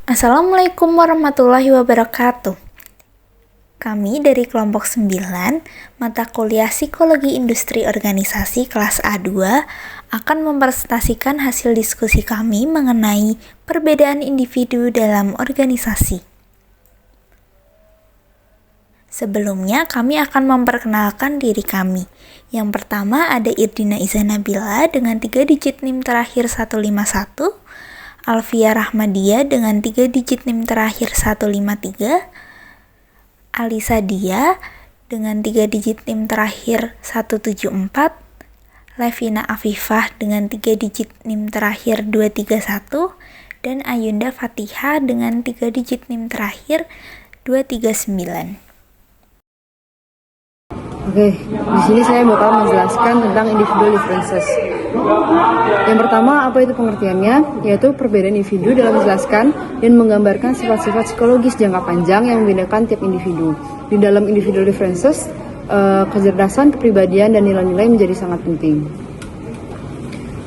Assalamualaikum warahmatullahi wabarakatuh. Kami dari kelompok 9, mata kuliah Psikologi Industri Organisasi kelas A2 akan mempresentasikan hasil diskusi kami mengenai perbedaan individu dalam organisasi. Sebelumnya, kami akan memperkenalkan diri kami. Yang pertama ada Irdina Izanabila dengan 3 digit NIM terakhir 151, Alfia Rahmadia dengan 3 digit NIM terakhir 153, Alisa Dia dengan 3 digit NIM terakhir 174, Levina Afifah dengan 3 digit NIM terakhir 231, dan Ayunda Fatihah dengan 3 digit NIM terakhir 239. Oke, di sini saya bakal menjelaskan tentang individual differences. Yang pertama, apa itu pengertiannya? Yaitu perbedaan individu dalam menjelaskan dan menggambarkan sifat-sifat psikologis jangka panjang yang membedakan tiap individu. Di dalam individual differences, kecerdasan, kepribadian, dan nilai-nilai menjadi sangat penting.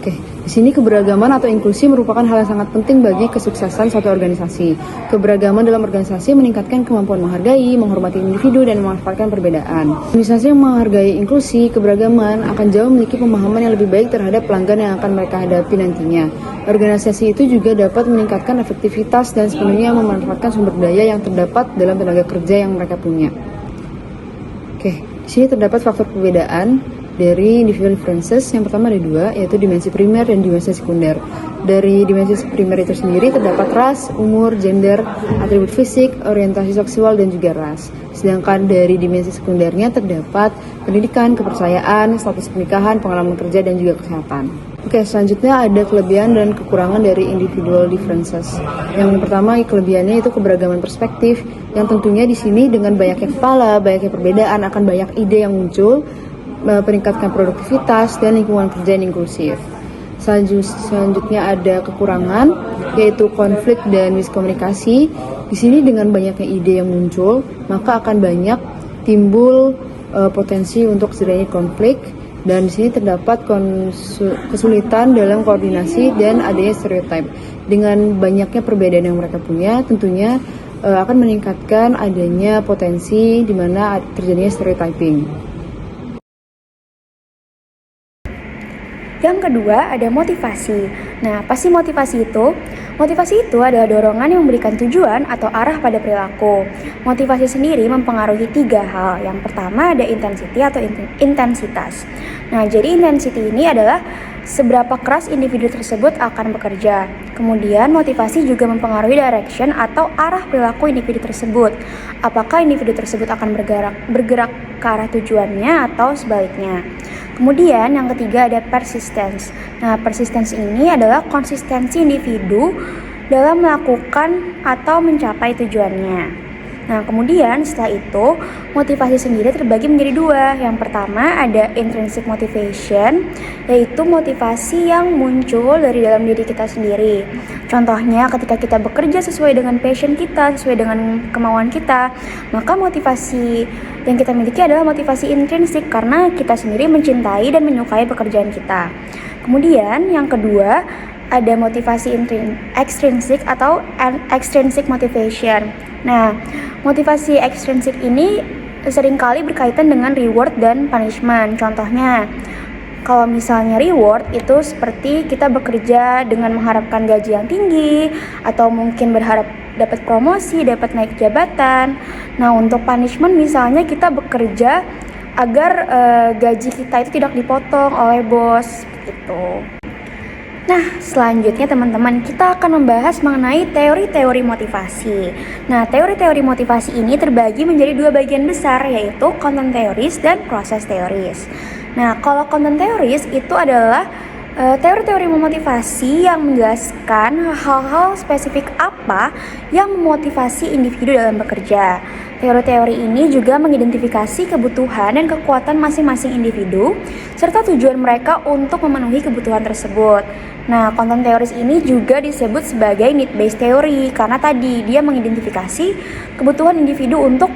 Oke, di sini keberagaman atau inklusi merupakan hal yang sangat penting bagi kesuksesan suatu organisasi. Keberagaman dalam organisasi meningkatkan kemampuan menghargai, menghormati individu, dan memanfaatkan perbedaan. Organisasi yang menghargai inklusi, keberagaman akan jauh memiliki pemahaman yang lebih baik terhadap pelanggan yang akan mereka hadapi nantinya. Organisasi itu juga dapat meningkatkan efektivitas dan sepenuhnya memanfaatkan sumber daya yang terdapat dalam tenaga kerja yang mereka punya. Oke, di sini terdapat faktor perbedaan dari individual differences. Yang pertama ada 2, yaitu dimensi primer dan dimensi sekunder. Dari dimensi primer itu sendiri terdapat ras, umur, gender, atribut fisik, orientasi seksual, dan juga ras. Sedangkan dari dimensi sekundernya terdapat pendidikan, kepercayaan, status pernikahan, pengalaman kerja, dan juga kesehatan. Oke, selanjutnya ada kelebihan dan kekurangan dari individual differences. Yang pertama, kelebihannya itu keberagaman perspektif, yang tentunya di sini dengan banyaknya kepala, banyaknya perbedaan, akan banyak ide yang muncul, meningkatkan produktivitas dan lingkungan kerja yang inklusif. Selanjutnya ada kekurangan, yaitu konflik dan miskomunikasi. Di sini dengan banyaknya ide yang muncul, maka akan banyak timbul potensi untuk terjadinya konflik, dan di sini terdapat kesulitan dalam koordinasi dan adanya stereotip. Dengan banyaknya perbedaan yang mereka punya, tentunya akan meningkatkan adanya potensi di mana terjadinya stereotyping. Yang kedua ada motivasi. Nah, apa sih motivasi itu? Motivasi itu adalah dorongan yang memberikan tujuan atau arah pada perilaku. Motivasi sendiri mempengaruhi 3 hal. Yang pertama ada intensity atau intensitas. Nah, jadi intensity ini adalah seberapa keras individu tersebut akan bekerja. Kemudian motivasi juga mempengaruhi direction atau arah perilaku individu tersebut. Apakah individu tersebut akan bergerak ke arah tujuannya atau sebaliknya. Kemudian yang ketiga ada persistence. Nah, persistence ini adalah konsistensi individu dalam melakukan atau mencapai tujuannya. Nah, kemudian setelah itu motivasi sendiri terbagi menjadi 2. Yang pertama ada intrinsic motivation, yaitu motivasi yang muncul dari dalam diri kita sendiri. Contohnya ketika kita bekerja sesuai dengan passion kita, sesuai dengan kemauan kita, maka motivasi yang kita miliki adalah motivasi intrinsik karena kita sendiri mencintai dan menyukai pekerjaan kita. Kemudian yang kedua ada motivasi extrinsic atau extrinsic motivation. Nah, motivasi extrinsic ini seringkali berkaitan dengan reward dan punishment. Contohnya, kalau misalnya reward itu seperti kita bekerja dengan mengharapkan gaji yang tinggi atau mungkin berharap dapat promosi, dapat naik jabatan. Nah, untuk punishment misalnya kita bekerja agar gaji kita itu tidak dipotong oleh bos gitu. Nah, selanjutnya teman-teman, kita akan membahas mengenai teori-teori motivasi. Nah, teori-teori motivasi ini terbagi menjadi 2 bagian besar, yaitu content theories dan process theories. Nah, kalau content theories itu adalah teori-teori memotivasi yang menjelaskan hal-hal spesifik apa yang memotivasi individu dalam bekerja. Teori-teori ini juga mengidentifikasi kebutuhan dan kekuatan masing-masing individu serta tujuan mereka untuk memenuhi kebutuhan tersebut. Nah, content theories ini juga disebut sebagai need-based theory karena tadi dia mengidentifikasi kebutuhan individu untuk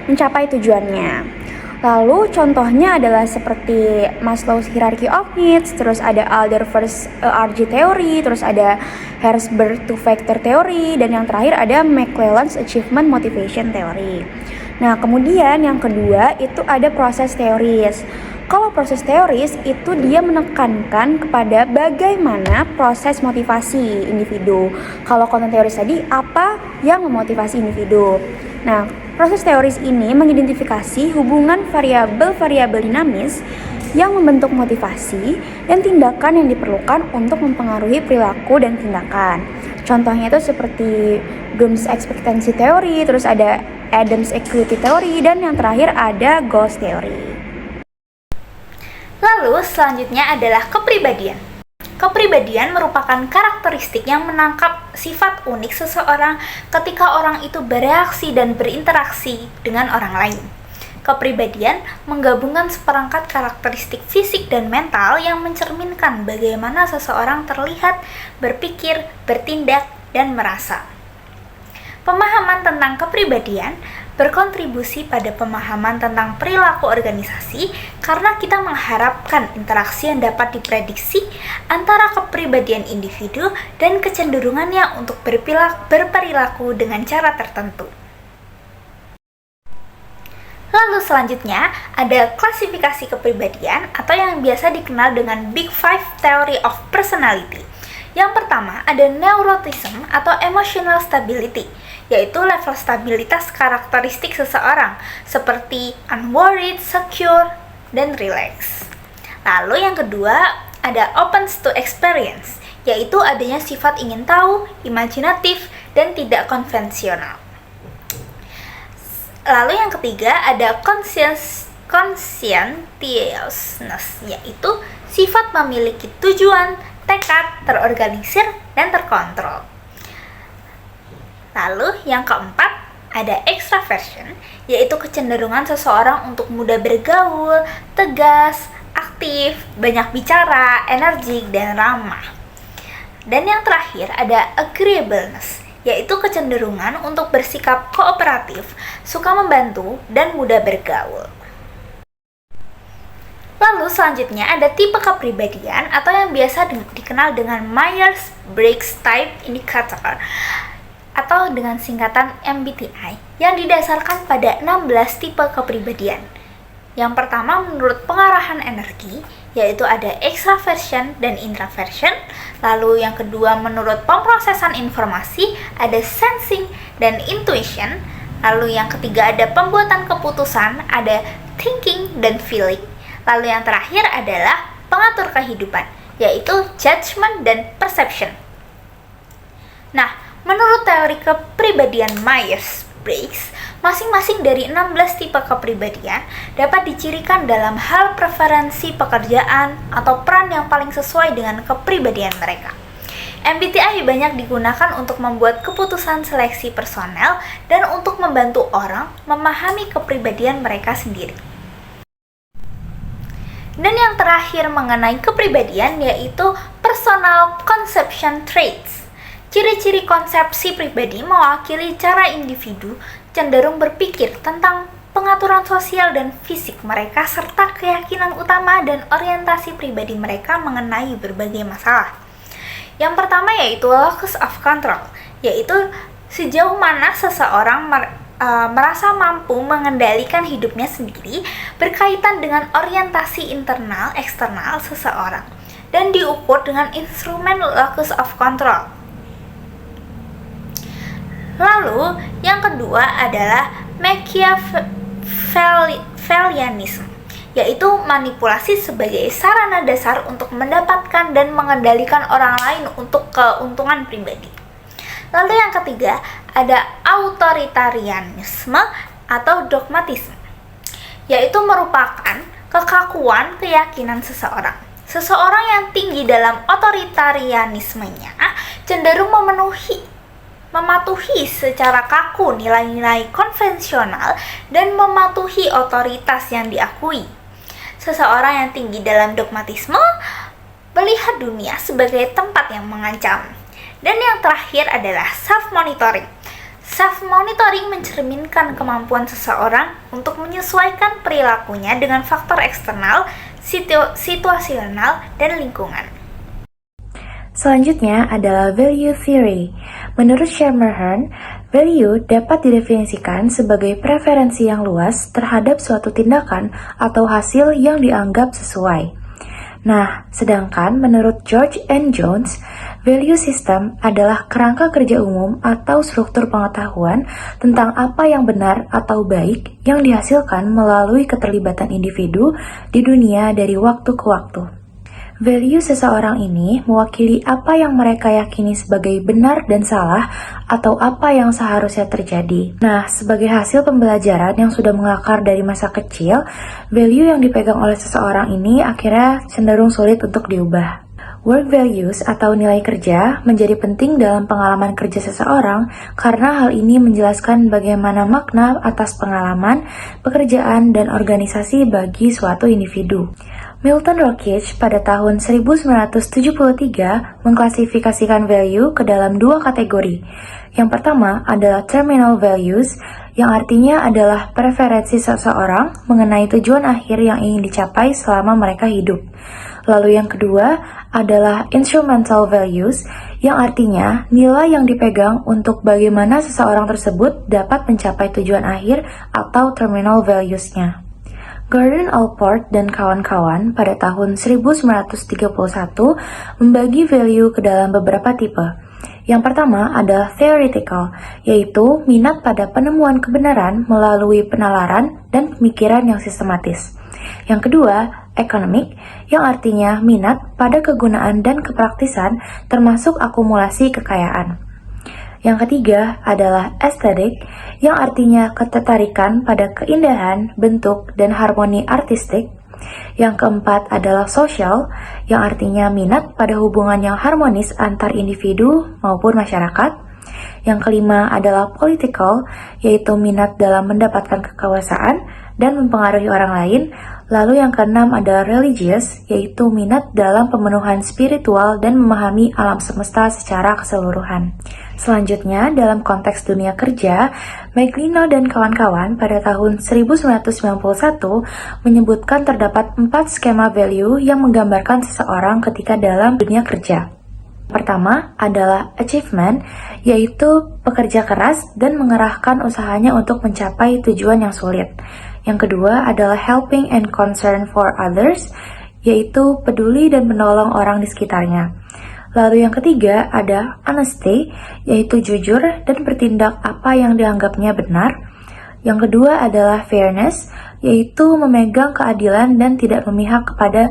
mencapai tujuannya. Lalu contohnya adalah seperti Maslow's Hierarchy of Needs, terus ada Alderfer's RG Theory, terus ada Herzberg Two-Factor Theory, dan yang terakhir ada McClelland's Achievement Motivation Theory. Nah, kemudian yang kedua itu ada proses teoris. Kalau proses teoris itu dia menekankan kepada bagaimana proses motivasi individu. Kalau konten teoris tadi, apa yang memotivasi individu. Nah, proses teoris ini mengidentifikasi hubungan variabel-variabel dinamis yang membentuk motivasi dan tindakan yang diperlukan untuk mempengaruhi perilaku dan tindakan. Contohnya itu seperti Bloom's Expectancy Theory, terus ada Adams Equity Theory, dan yang terakhir ada Goals Theory. Lalu selanjutnya adalah kepribadian. Kepribadian merupakan karakteristik yang menangkap sifat unik seseorang ketika orang itu bereaksi dan berinteraksi dengan orang lain. Kepribadian menggabungkan seperangkat karakteristik fisik dan mental yang mencerminkan bagaimana seseorang terlihat, berpikir, bertindak, dan merasa. Pemahaman tentang kepribadian berkontribusi pada pemahaman tentang perilaku organisasi karena kita mengharapkan interaksi yang dapat diprediksi antara kepribadian individu dan kecenderungannya untuk berperilaku dengan cara tertentu. Lalu selanjutnya ada klasifikasi kepribadian atau yang biasa dikenal dengan Big Five Theory of Personality. Yang pertama ada neuroticism atau emotional stability, yaitu level stabilitas karakteristik seseorang seperti unworried, secure, dan relax. Lalu yang kedua ada opens to experience, yaitu adanya sifat ingin tahu, imajinatif, dan tidak konvensional. Lalu yang ketiga ada conscientiousness, yaitu sifat memiliki tujuan, tekad, terorganisir, dan terkontrol. Lalu yang keempat ada extraversion, yaitu kecenderungan seseorang untuk mudah bergaul, tegas, aktif, banyak bicara, energik, dan ramah. Dan yang terakhir ada agreeableness, yaitu kecenderungan untuk bersikap kooperatif, suka membantu, dan mudah bergaul. Lalu selanjutnya ada tipe kepribadian atau yang biasa dikenal dengan Myers-Briggs Type Indicator atau dengan singkatan MBTI yang didasarkan pada 16 tipe kepribadian. Yang pertama menurut pengarahan energi, yaitu ada extraversion dan introversion. Lalu yang kedua menurut pemrosesan informasi, ada sensing dan intuition. Lalu yang ketiga ada pembuatan keputusan, ada thinking dan feeling. Lalu yang terakhir adalah pengatur kehidupan, yaitu judgment dan perception. Nah, menurut teori kepribadian Myers-Briggs, masing-masing dari 16 tipe kepribadian dapat dicirikan dalam hal preferensi pekerjaan atau peran yang paling sesuai dengan kepribadian mereka. MBTI banyak digunakan untuk membuat keputusan seleksi personel dan untuk membantu orang memahami kepribadian mereka sendiri. Dan yang terakhir mengenai kepribadian yaitu personal conception traits. Ciri-ciri konsepsi pribadi mewakili cara individu cenderung berpikir tentang pengaturan sosial dan fisik mereka serta keyakinan utama dan orientasi pribadi mereka mengenai berbagai masalah. Yang pertama yaitu locus of control, yaitu sejauh mana seseorang merasa mampu mengendalikan hidupnya sendiri berkaitan dengan orientasi internal eksternal seseorang dan diukur dengan instrumen locus of control. Lalu yang kedua adalah Machiavellianism, yaitu manipulasi sebagai sarana dasar untuk mendapatkan dan mengendalikan orang lain untuk keuntungan pribadi. Lalu yang ketiga ada autoritarianisme atau dogmatisme, yaitu merupakan kekakuan keyakinan seseorang. Seseorang yang tinggi dalam otoritarianismenya cenderung mematuhi secara kaku nilai-nilai konvensional dan mematuhi otoritas yang diakui. Seseorang yang tinggi dalam dogmatisme melihat dunia sebagai tempat yang mengancam. Dan yang terakhir adalah self-monitoring. Self-monitoring mencerminkan kemampuan seseorang untuk menyesuaikan perilakunya dengan faktor eksternal, situasional, dan lingkungan. Selanjutnya adalah value theory. Menurut Schermerhorn, value dapat didefinisikan sebagai preferensi yang luas terhadap suatu tindakan atau hasil yang dianggap sesuai. Nah, sedangkan menurut George N. Jones, value system adalah kerangka kerja umum atau struktur pengetahuan tentang apa yang benar atau baik yang dihasilkan melalui keterlibatan individu di dunia dari waktu ke waktu. Value seseorang ini mewakili apa yang mereka yakini sebagai benar dan salah atau apa yang seharusnya terjadi. Nah, sebagai hasil pembelajaran yang sudah mengakar dari masa kecil, value yang dipegang oleh seseorang ini akhirnya cenderung sulit untuk diubah. Work values atau nilai kerja menjadi penting dalam pengalaman kerja seseorang karena hal ini menjelaskan bagaimana makna atas pengalaman, pekerjaan, dan organisasi bagi suatu individu. Milton Rockich pada tahun 1973 mengklasifikasikan value ke dalam dua kategori. Yang pertama adalah terminal values, yang artinya adalah preferensi seseorang mengenai tujuan akhir yang ingin dicapai selama mereka hidup. Lalu yang kedua adalah instrumental values, yang artinya nilai yang dipegang untuk bagaimana seseorang tersebut dapat mencapai tujuan akhir atau terminal values-nya. Gordon Allport dan kawan-kawan pada tahun 1931 membagi value ke dalam beberapa tipe. Yang pertama adalah theoretical, yaitu minat pada penemuan kebenaran melalui penalaran dan pemikiran yang sistematis. Yang kedua, economic, yang artinya minat pada kegunaan dan kepraktisan termasuk akumulasi kekayaan. Yang ketiga adalah aesthetic, yang artinya ketertarikan pada keindahan, bentuk, dan harmoni artistik. Yang keempat adalah social, yang artinya minat pada hubungan yang harmonis antar individu maupun masyarakat. Yang kelima adalah political, yaitu minat dalam mendapatkan kekuasaan dan mempengaruhi orang lain. Lalu yang keenam adalah religious, yaitu minat dalam pemenuhan spiritual dan memahami alam semesta secara keseluruhan. Selanjutnya, dalam konteks dunia kerja, Maglino dan kawan-kawan pada tahun 1991 menyebutkan terdapat 4 skema value yang menggambarkan seseorang ketika dalam dunia kerja. Pertama adalah achievement, yaitu pekerja keras dan mengerahkan usahanya untuk mencapai tujuan yang sulit. Yang kedua adalah helping and concern for others, yaitu peduli dan menolong orang di sekitarnya. Lalu yang ketiga ada honesty, yaitu jujur dan bertindak apa yang dianggapnya benar. Yang kedua adalah fairness, yaitu memegang keadilan dan tidak memihak kepada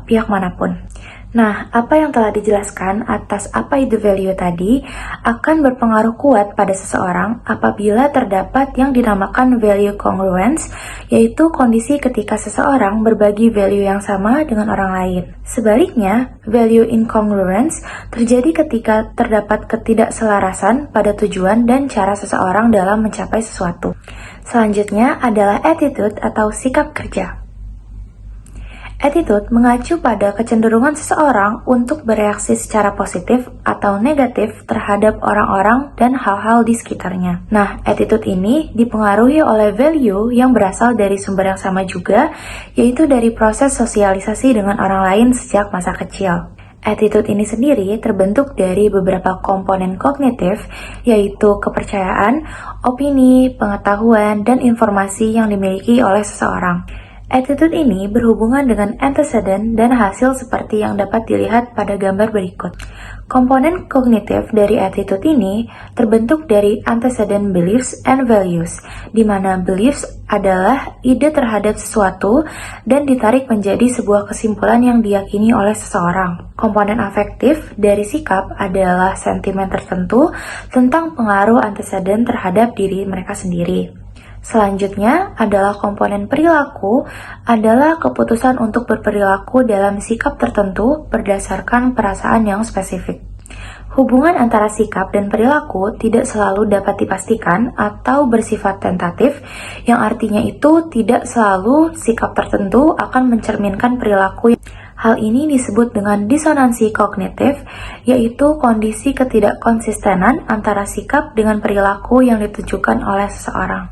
pihak manapun. Nah, apa yang telah dijelaskan atas apa itu value tadi akan berpengaruh kuat pada seseorang apabila terdapat yang dinamakan value congruence, yaitu kondisi ketika seseorang berbagi value yang sama dengan orang lain. Sebaliknya, value incongruence terjadi ketika terdapat ketidakselarasan pada tujuan dan cara seseorang dalam mencapai sesuatu. Selanjutnya adalah attitude atau sikap kerja. Attitude mengacu pada kecenderungan seseorang untuk bereaksi secara positif atau negatif terhadap orang-orang dan hal-hal di sekitarnya. Nah, attitude ini dipengaruhi oleh value yang berasal dari sumber yang sama juga, yaitu dari proses sosialisasi dengan orang lain sejak masa kecil. Attitude ini sendiri terbentuk dari beberapa komponen kognitif, yaitu kepercayaan, opini, pengetahuan, dan informasi yang dimiliki oleh seseorang. Attitude ini berhubungan dengan antecedent dan hasil seperti yang dapat dilihat pada gambar berikut. Komponen kognitif dari attitude ini terbentuk dari antecedent beliefs and values, di mana beliefs adalah ide terhadap sesuatu dan ditarik menjadi sebuah kesimpulan yang diyakini oleh seseorang. Komponen afektif dari sikap adalah sentimen tertentu tentang pengaruh antecedent terhadap diri mereka sendiri. Selanjutnya adalah komponen perilaku, adalah keputusan untuk berperilaku dalam sikap tertentu berdasarkan perasaan yang spesifik. Hubungan antara sikap dan perilaku tidak selalu dapat dipastikan atau bersifat tentatif, yang artinya itu tidak selalu sikap tertentu akan mencerminkan perilaku. Hal ini disebut dengan disonansi kognitif, yaitu kondisi ketidakkonsistenan antara sikap dengan perilaku yang ditunjukkan oleh seseorang.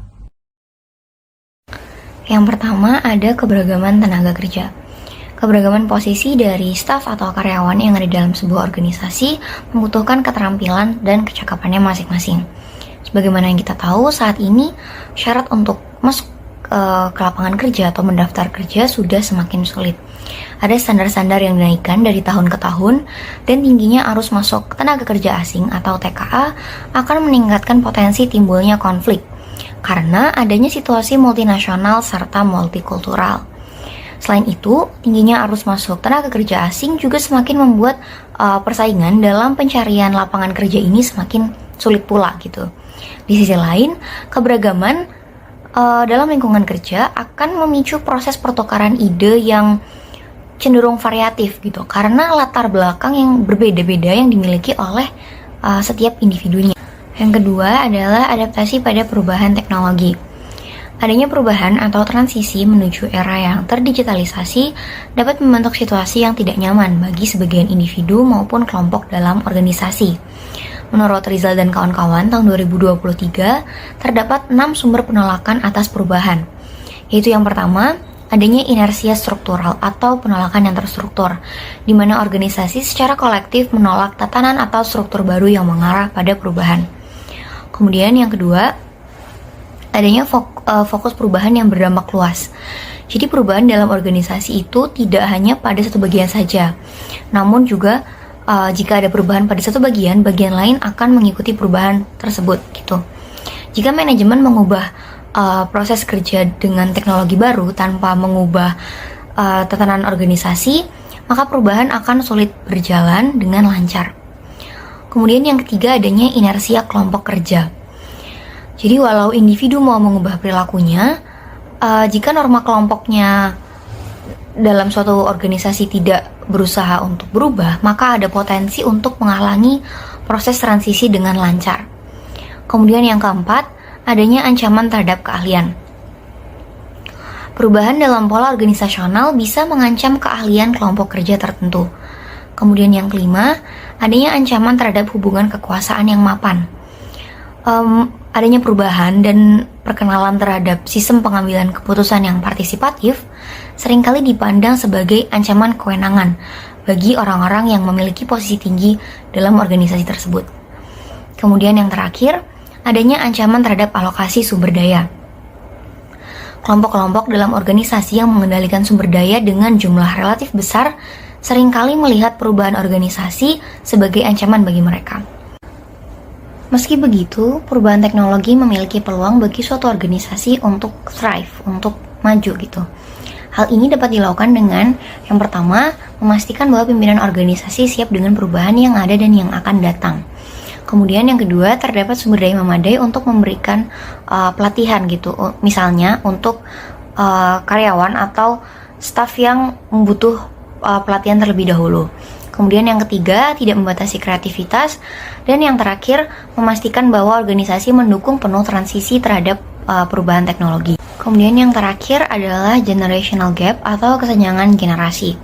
Yang pertama ada keberagaman tenaga kerja. Keberagaman posisi dari staf atau karyawan yang ada dalam sebuah organisasi membutuhkan keterampilan dan kecakapannya masing-masing. Sebagaimana yang kita tahu, saat ini syarat untuk masuk ke lapangan kerja atau mendaftar kerja sudah semakin sulit. Ada standar-standar yang dinaikkan dari tahun ke tahun, dan tingginya arus masuk tenaga kerja asing atau TKA akan meningkatkan potensi timbulnya konflik karena adanya situasi multinasional serta multikultural. Selain itu, tingginya arus masuk tenaga kerja asing juga semakin membuat persaingan dalam pencarian lapangan kerja ini semakin sulit pula gitu. Di sisi lain, keberagaman dalam lingkungan kerja akan memicu proses pertukaran ide yang cenderung variatif gitu, karena latar belakang yang berbeda-beda yang dimiliki oleh setiap individunya. Yang kedua adalah adaptasi pada perubahan teknologi. Adanya perubahan atau transisi menuju era yang terdigitalisasi dapat membentuk situasi yang tidak nyaman bagi sebagian individu maupun kelompok dalam organisasi. Menurut Rizal dan kawan-kawan, tahun 2023 terdapat 6 sumber penolakan atas perubahan, yaitu yang pertama, adanya inersia struktural atau penolakan yang terstruktur, di mana organisasi secara kolektif menolak tatanan atau struktur baru yang mengarah pada perubahan. Kemudian yang kedua, adanya fokus perubahan yang berdampak luas. Jadi perubahan dalam organisasi itu tidak hanya pada satu bagian saja, namun juga jika ada perubahan pada satu bagian lain akan mengikuti perubahan tersebut gitu. Jika manajemen mengubah proses kerja dengan teknologi baru tanpa mengubah tatanan organisasi, maka perubahan akan sulit berjalan dengan lancar. Kemudian yang ketiga adanya inersia kelompok kerja. Jadi walau individu mau mengubah perilakunya, jika norma kelompoknya dalam suatu organisasi tidak berusaha untuk berubah, maka ada potensi untuk menghalangi proses transisi dengan lancar. Kemudian yang keempat, adanya ancaman terhadap keahlian. Perubahan dalam pola organisasional bisa mengancam keahlian kelompok kerja tertentu. Kemudian yang kelima, adanya ancaman terhadap hubungan kekuasaan yang mapan. Adanya perubahan dan perkenalan terhadap sistem pengambilan keputusan yang partisipatif seringkali dipandang sebagai ancaman kewenangan bagi orang-orang yang memiliki posisi tinggi dalam organisasi tersebut. Kemudian yang terakhir, adanya ancaman terhadap alokasi sumber daya. Kelompok-kelompok dalam organisasi yang mengendalikan sumber daya dengan jumlah relatif besar seringkali melihat perubahan organisasi sebagai ancaman bagi mereka. Meski begitu, perubahan teknologi memiliki peluang bagi suatu organisasi untuk thrive, untuk maju gitu. Hal ini dapat dilakukan dengan yang pertama, memastikan bahwa pimpinan organisasi siap dengan perubahan yang ada dan yang akan datang. Kemudian yang kedua, terdapat sumber daya memadai untuk memberikan pelatihan gitu, misalnya untuk karyawan atau staf yang membutuh pelatihan terlebih dahulu. Kemudian yang ketiga, tidak membatasi kreativitas. Dan yang terakhir, memastikan bahwa organisasi mendukung penuh transisi terhadap perubahan teknologi. Kemudian yang terakhir adalah generational gap atau kesenjangan generasi.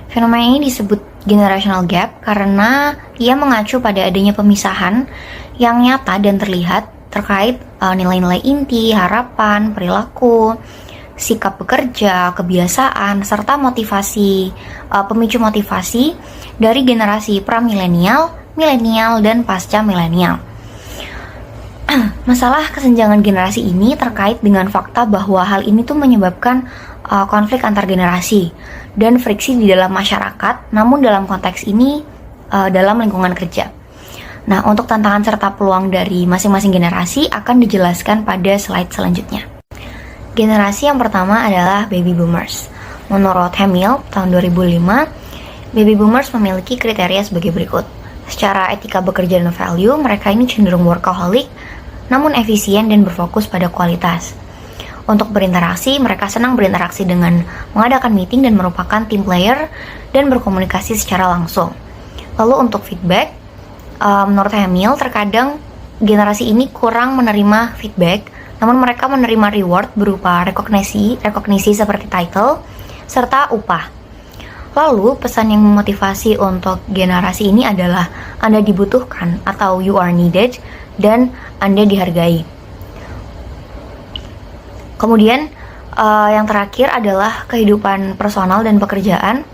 Fenomena ini disebut generational gap karena ia mengacu pada adanya pemisahan yang nyata dan terlihat terkait nilai-nilai inti, harapan, perilaku, sikap bekerja, kebiasaan, serta motivasi, pemicu motivasi dari generasi pra-milenial, milenial, dan pasca milenial. Masalah kesenjangan generasi ini terkait dengan fakta bahwa hal ini tuh menyebabkan konflik antar generasi dan friksi di dalam masyarakat, namun dalam konteks ini dalam lingkungan kerja. Nah, untuk tantangan serta peluang dari masing-masing generasi akan dijelaskan pada slide selanjutnya. Generasi yang pertama adalah baby boomers. Menurut Hamill, tahun 2005, baby boomers memiliki kriteria sebagai berikut. Secara etika bekerja dan value, mereka ini cenderung workaholic, namun efisien dan berfokus pada kualitas. Untuk berinteraksi, mereka senang berinteraksi dengan mengadakan meeting dan merupakan team player dan berkomunikasi secara langsung. Lalu untuk feedback, menurut Hamill, terkadang generasi ini kurang menerima feedback, namun mereka menerima reward berupa rekognisi seperti title, serta upah. Lalu, pesan yang memotivasi untuk generasi ini adalah Anda dibutuhkan atau you are needed dan Anda dihargai. Kemudian, yang terakhir adalah kehidupan personal dan pekerjaan,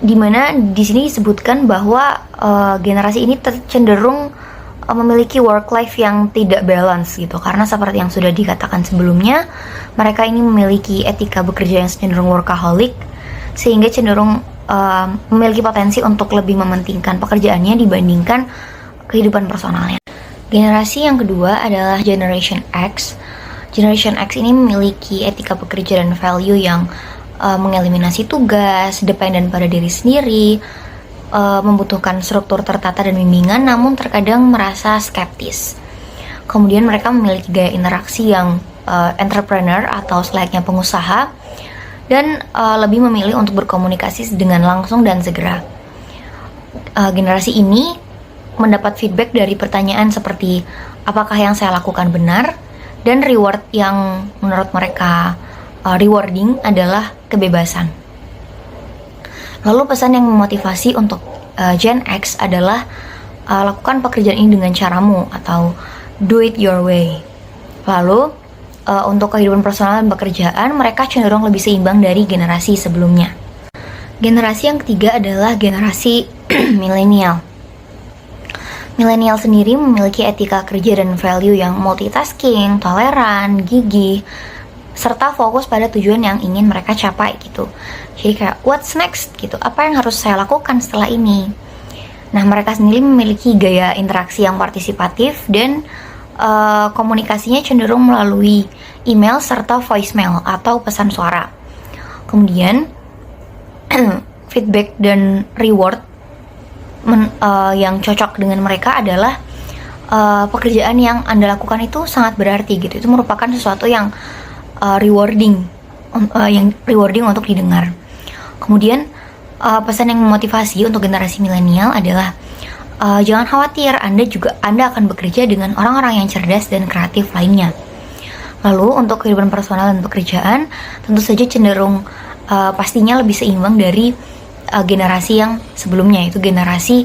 di mana di sini disebutkan bahwa generasi ini cenderung memiliki work life yang tidak balance gitu, karena seperti yang sudah dikatakan sebelumnya, mereka ini memiliki etika bekerja yang cenderung workaholic, sehingga cenderung memiliki potensi untuk lebih mementingkan pekerjaannya dibandingkan kehidupan personalnya. Generasi yang kedua adalah Generation X. Generation X ini memiliki etika bekerja dan value yang mengeliminasi tugas, dependen pada diri sendiri, membutuhkan struktur tertata dan bimbingan, namun terkadang merasa skeptis. Kemudian mereka memiliki gaya interaksi yang entrepreneur atau selayaknya pengusaha, dan lebih memilih untuk berkomunikasi dengan langsung dan segera. Generasi ini mendapat feedback dari pertanyaan seperti apakah yang saya lakukan benar, dan reward yang menurut mereka rewarding adalah kebebasan. Lalu pesan yang memotivasi untuk Gen X adalah lakukan pekerjaan ini dengan caramu atau do it your way. Lalu untuk kehidupan personal dan pekerjaan, mereka cenderung lebih seimbang dari generasi sebelumnya. Generasi yang ketiga adalah generasi milenial. Milenial sendiri memiliki etika kerja dan value yang multitasking, toleran, gigih, serta fokus pada tujuan yang ingin mereka capai gitu. Jadi kayak what's next gitu, apa yang harus saya lakukan setelah ini. Nah, mereka sendiri memiliki gaya interaksi yang partisipatif dan komunikasinya cenderung melalui email serta voicemail atau pesan suara. Kemudian feedback dan reward yang cocok dengan mereka adalah pekerjaan yang Anda lakukan itu sangat berarti gitu. Itu merupakan sesuatu yang rewarding untuk didengar. Kemudian pesan yang memotivasi untuk generasi milenial adalah jangan khawatir, Anda akan bekerja dengan orang-orang yang cerdas dan kreatif lainnya. Lalu untuk kehidupan personal dan pekerjaan tentu saja cenderung pastinya lebih seimbang dari generasi yang sebelumnya, yaitu generasi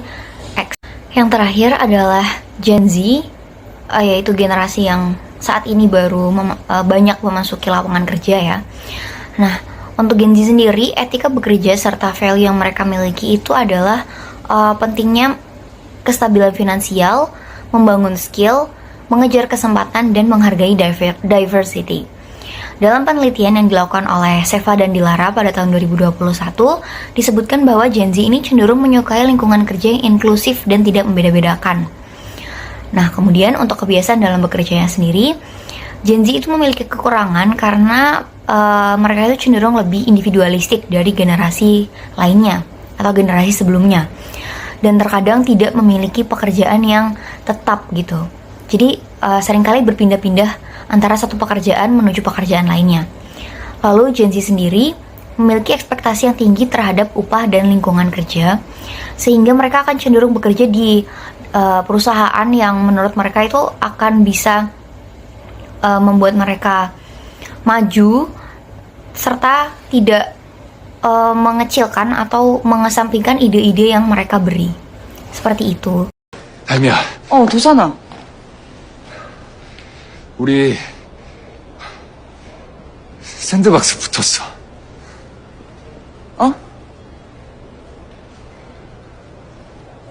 X. Yang terakhir adalah Gen Z, yaitu generasi yang saat ini baru banyak memasuki lapangan kerja ya. Nah, untuk Gen Z sendiri, etika bekerja serta value yang mereka miliki itu adalah pentingnya kestabilan finansial, membangun skill, mengejar kesempatan, dan menghargai diversity. Dalam penelitian yang dilakukan oleh Seva dan Dilara pada tahun 2021, disebutkan bahwa Gen Z ini cenderung menyukai lingkungan kerja yang inklusif dan tidak membeda-bedakan. Nah, kemudian untuk kebiasaan dalam bekerjanya sendiri, Gen Z itu memiliki kekurangan karena mereka itu cenderung lebih individualistik dari generasi lainnya atau generasi sebelumnya, dan terkadang tidak memiliki pekerjaan yang tetap gitu. Jadi seringkali berpindah-pindah antara satu pekerjaan menuju pekerjaan lainnya. Lalu Gen Z sendiri memiliki ekspektasi yang tinggi terhadap upah dan lingkungan kerja, sehingga mereka akan cenderung bekerja di perusahaan yang menurut mereka itu akan bisa membuat mereka maju, serta tidak mengecilkan atau mengesampingkan ide-ide yang mereka beri. Seperti itu. 다미야, 도산아. 우리 샌드박스 붙었어.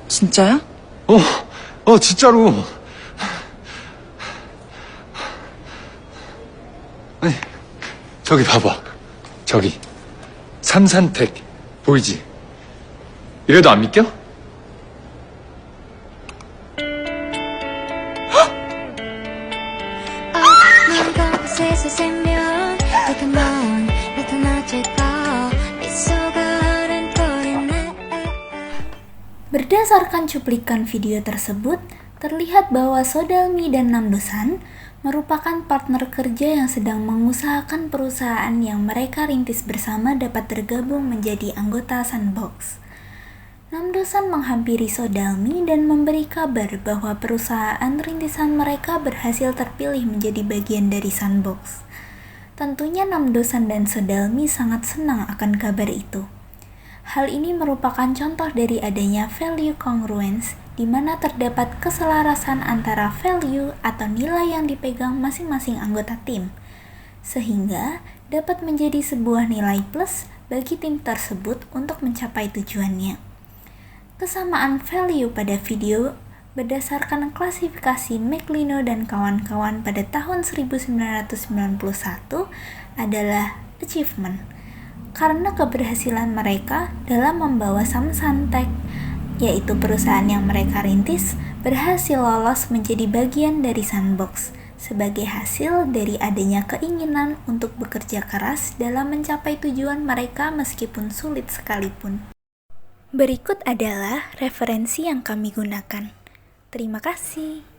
진짜야? 진짜로. 아니, 저기 봐봐. 저기 삼산택 보이지? 이래도 안 믿겨? Berdasarkan cuplikan video tersebut, terlihat bahwa Sodalmi dan Namdosan merupakan partner kerja yang sedang mengusahakan perusahaan yang mereka rintis bersama dapat tergabung menjadi anggota Sandbox. Namdosan menghampiri Sodalmi dan memberi kabar bahwa perusahaan rintisan mereka berhasil terpilih menjadi bagian dari Sandbox. Tentunya Namdosan dan Sodalmi sangat senang akan kabar itu. Hal ini merupakan contoh dari adanya value congruence, di mana terdapat keselarasan antara value atau nilai yang dipegang masing-masing anggota tim, sehingga dapat menjadi sebuah nilai plus bagi tim tersebut untuk mencapai tujuannya. Kesamaan value pada video berdasarkan klasifikasi McLino dan kawan-kawan pada tahun 1991 adalah achievement, karena keberhasilan mereka dalam membawa Samsung Tech, yaitu perusahaan yang mereka rintis, berhasil lolos menjadi bagian dari sandbox sebagai hasil dari adanya keinginan untuk bekerja keras dalam mencapai tujuan mereka meskipun sulit sekalipun. Berikut adalah referensi yang kami gunakan. Terima kasih.